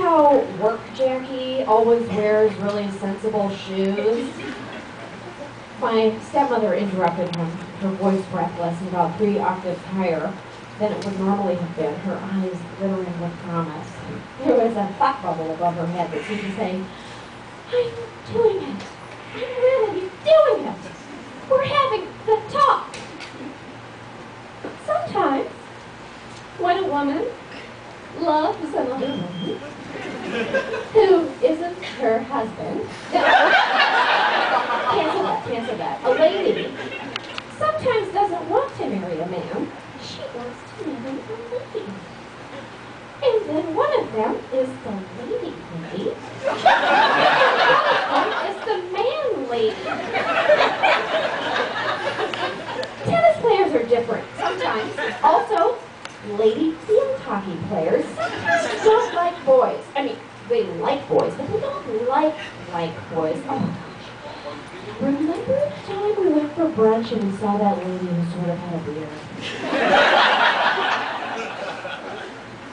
how work Jackie always wears really sensible shoes? My stepmother interrupted him, her voice breathless and about 3 octaves higher than it would normally have been, her eyes glittering with promise. There was a thought bubble above her head that seemed to say, I'm doing it. I'm really doing it. We're having the talk. Sometimes, when a woman loves another woman who isn't her husband, cancel that. A lady sometimes doesn't want to marry a man. She wants to marry a lady. And then one of them is the lady. And one of them is the man lady. Tennis players are different sometimes. Also, lady field hockey players sometimes don't like boys. I mean, they like boys, but they don't like boys. Oh my gosh. Remember the time we went for brunch and we saw that lady who sort of had a beard?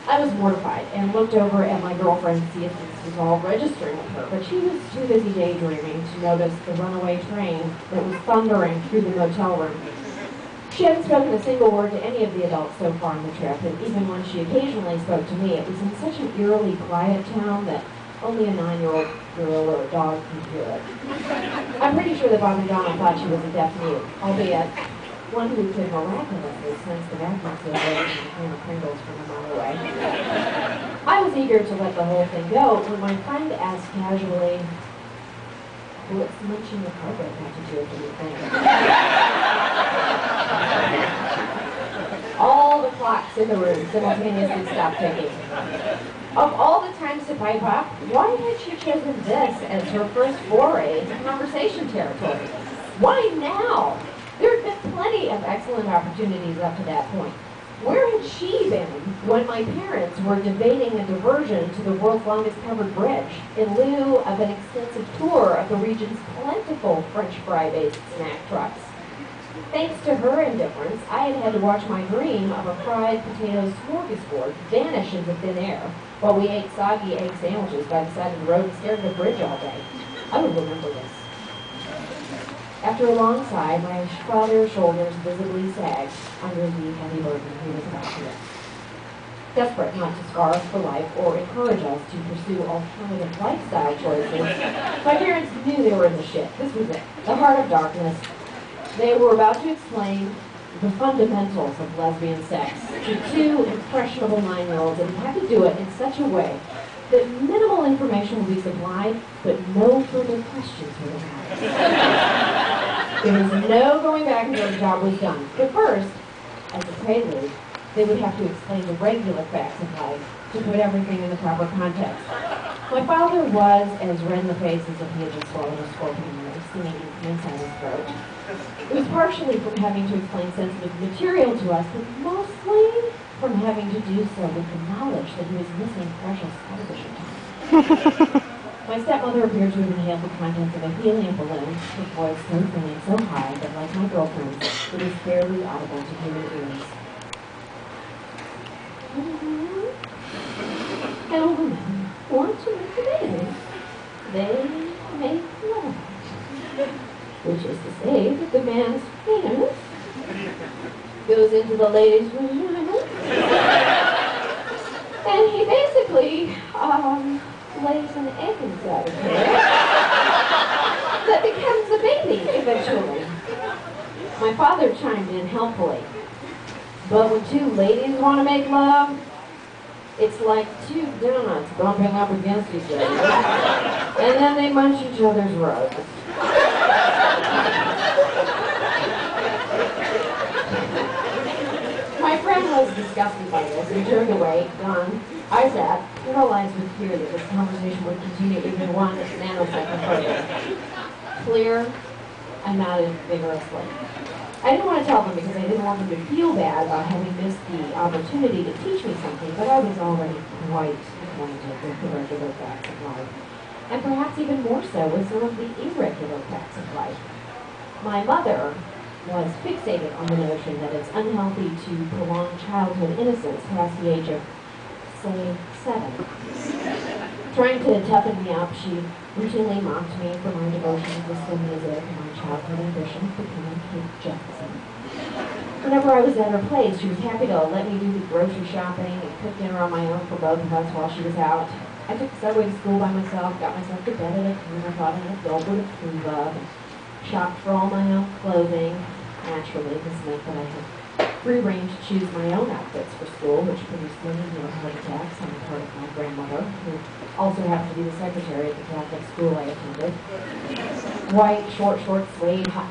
I was mortified and looked over at my girlfriend to see if this was all registering with her, but she was too busy daydreaming to notice the runaway train that was thundering through the motel room. She hadn't spoken a single word to any of the adults so far on the trip, and even when she occasionally spoke to me, it was in such an eerily quiet town that only a 9-year-old girl or a dog could hear it. I'm pretty sure that Bob and Donna thought she was a deaf mute, albeit one who could miraculously sense the vacuum seal and a can of Pringles from a mile away. I was eager to let the whole thing go when my friend asked casually, what's munching the carpet have to do with anything? All the clocks in the room simultaneously stopped ticking. Of all the times to pipe up, why had she chosen this as her first foray into conversation territory? Why now? There had been plenty of excellent opportunities up to that point. Where had she been when my parents were debating a diversion to the world's longest covered bridge in lieu of an extensive tour of the region's plentiful French fry-based snack trucks? Thanks to her indifference, I had had to watch my dream of a fried potato smorgasbord vanish into thin air while we ate soggy egg sandwiches by the side of the road and stared at the bridge all day. I would remember this. After a long sigh, my father's shoulders visibly sagged under the heavy burden he was about to lift. Desperate not to scar us for life or encourage us to pursue alternative lifestyle choices, my parents knew they were in the shit. This was it, the heart of darkness. They were about to explain the fundamentals of lesbian sex to 2 impressionable 9-year-olds, and had to do it in such a way that minimal information would be supplied, but no further questions were asked. There was no going back until the job was done. But first, as a prelude, they would have to explain the regular facts of life to put everything in the proper context. My father was as red in the face as if he had just swallowed a scorpion ring, stinging inside his throat. It was partially from having to explain sensitive material to us, but mostly from having to do so with the knowledge that he was missing precious television time. My stepmother appeared to have inhaled the contents of a helium balloon, her voice so thin and so high that, like my girlfriend's, it was barely audible to human ears. And women want to make a baby. They make love. Which is to say that the man's penis goes into the lady's vagina. And he basically, lays an egg inside of her that becomes a baby eventually. My father chimed in helpfully. But when 2 ladies want to make love, it's like 2 donuts bumping up against each other. And then they munch each other's roses. My friend was disgusted by this and turned away, gone. I sat, paralyzed with fear that this conversation would continue even 1 nanosecond further. Clear, I nodded vigorously. I didn't want to tell them because I didn't want them to feel bad about having missed the opportunity to teach me something, but I was already quite acquainted with the regular facts of life, and perhaps even more so with some of the irregular facts of life. My mother was fixated on the notion that it's unhealthy to prolong childhood innocence past the age of, say, 7. Trying to toughen me up, she routinely mocked me for my devotion to disco music and my childhood ambition of becoming Kate Jefferson. Whenever I was at her place, she was happy to let me do the grocery shopping and cook dinner on my own for both of us while she was out. I took the subway to school by myself, got myself to bed at a time I thought an adult would approve of, shopped for all my own clothing. Naturally, this meant that I had free reign to choose my own outfits for school, which produced many heart attacks on the part of my grandmother, who also happened to be the secretary at the Catholic school I attended. White, short, suede, hot